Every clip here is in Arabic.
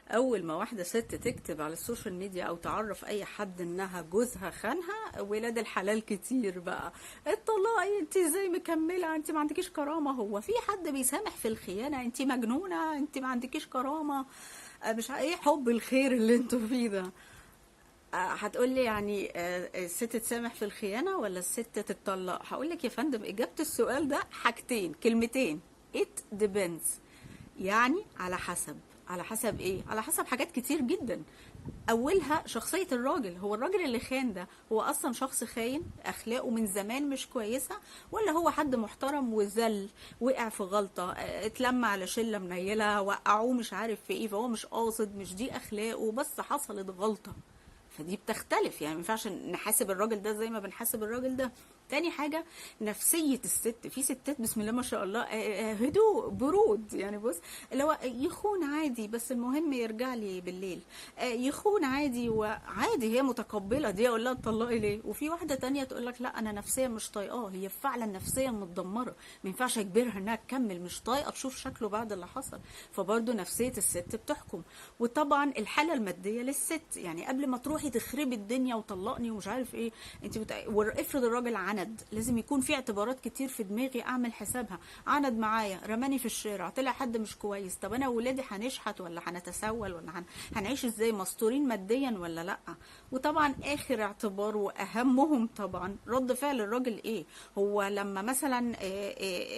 اول ما واحده ست تكتب على السوشيال ميديا او تعرف اي حد انها جوزها خانها، ولاد الحلال كتير بقى اتطلقي، انت ازاي مكمله، انت ما عندكيش كرامه، هو في حد بيسامح في الخيانه، انت مجنونه، انت ما عندكيش كرامه. مش ايه حب الخير اللي انتوا فيه ده. هتقولي يعني الست تسامح في الخيانة ولا الست تتطلق؟ هقولك يا فندم، إجابة السؤال ده حاجتين كلمتين: it depends. يعني على حسب. على حسب ايه؟ على حسب حاجات كتير جدا. اولها شخصية الراجل. هو الراجل اللي خان ده هو اصلا شخص خاين، اخلاقه من زمان مش كويسة، ولا هو حد محترم وذل، وقع في غلطة، اتلم على شلة منيلة وقعوه مش عارف في ايه، فهو مش قاصد، مش دي اخلاقه، بس حصلت غلطة. فدي بتختلف، يعني ما ينفعش نحاسب الراجل ده زي ما بنحاسب الراجل ده. تاني حاجة، نفسية الست. في ستات بسم الله ما شاء الله هدوء برود، يعني بص، اللي هو يخون عادي بس المهم يرجع لي بالليل، يخون عادي وعادي هي متقبلة دي، اقول لها اتطلقي ليه؟ وفي واحدة تانية تقول لك لا انا نفسيا مش طايقاه، هي فعلا نفسيا متدمرة، ما ينفعش اجبرها انها تكمل، مش طايقة تشوف شكله بعد اللي حصل. فبرضه نفسية الست بتحكم. وطبعا الحالة المادية للست، يعني قبل ما تروحي تخربي الدنيا وطلقني ومش عارف ايه، وافرض الراجل عند، لازم يكون في اعتبارات كتير في دماغي اعمل حسابها. عند معايا، رماني في الشارع، طلع حد مش كويس، طب انا وولادي هنشحت ولا هنتسول ولا هنعيش ازاي، مستورين ماديا ولا لا؟ وطبعا اخر اعتبار واهمهم طبعا رد فعل الراجل ايه. هو لما مثلا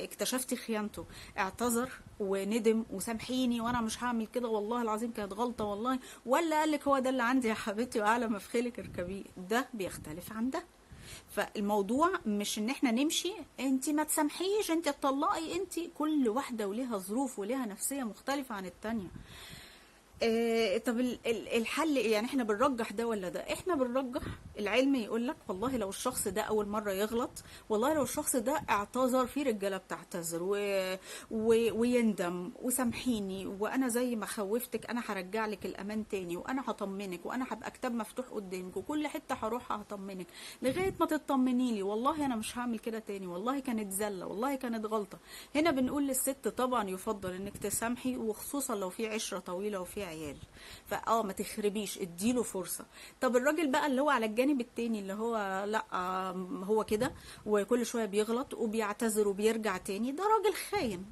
اكتشفتي خيانته، اعتذر وندم وسامحيني وانا مش هعمل كده والله العظيم كانت غلطه والله، ولا قالك هو ده اللي عندي يا حبيبتي واعلى ما في خيلك اركبيه؟ ده بيختلف عن ده. فالموضوع مش ان احنا نمشي انت ما تسامحيش انت تطلقي، انت كل واحده وليها ظروف وليها نفسيه مختلفه عن التانيه. طب الحل ايه؟ يعني احنا بنرجح ده ولا ده؟ احنا بنرجح العلم يقول لك والله لو الشخص ده اول مره يغلط، والله لو الشخص ده اعتذر، في رجاله بتعتذر ويندم وسامحيني وانا زي ما خوفتك انا هرجع لك الامان تاني، وانا هطمنك، وانا هبقى كتاب مفتوح قدامك، وكل حته هروح هطمنك لغايه ما تطمني لي والله انا مش هعمل كده تاني، والله كانت زله، والله كانت غلطه. هنا بنقول للست طبعا يفضل انك تسامحي، وخصوصا لو في عشره طويله وفي عيال، ما تخربيش، اديله فرصه. طب الراجل بقى اللي هو على الجانب التاني، اللي هو لا هو كده وكل شويه بيغلط وبيعتذر وبيرجع تاني، ده راجل خاين.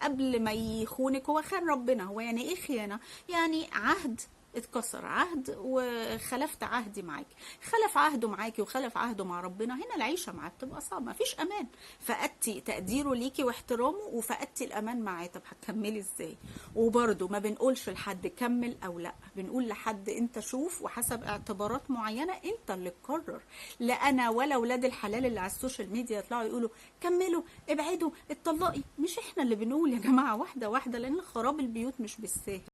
قبل ما يخونك هو خان ربنا. هو يعني ايه خيانه؟ يعني عهد اتكسر، عهد وخلفت عهدي معاكي، خلف عهده معاكي وخلف عهده مع ربنا، هنا العيشه معاه بتبقى صعبه، مفيش امان. فقدتي تقديره ليكي واحترامه وفقدتي الامان معاه، طب هتكملي ازاي؟ وبرده ما بنقولش لحد كمل او لا، بنقول لحد انت شوف وحسب اعتبارات معينه انت اللي تقرر. لا انا ولا ولاد الحلال اللي على السوشيال ميديا يطلعوا يقولوا كملوا ابعدوا اتطلقي، مش احنا اللي بنقول يا جماعه واحده واحده، لان خراب البيوت مش بالساهل.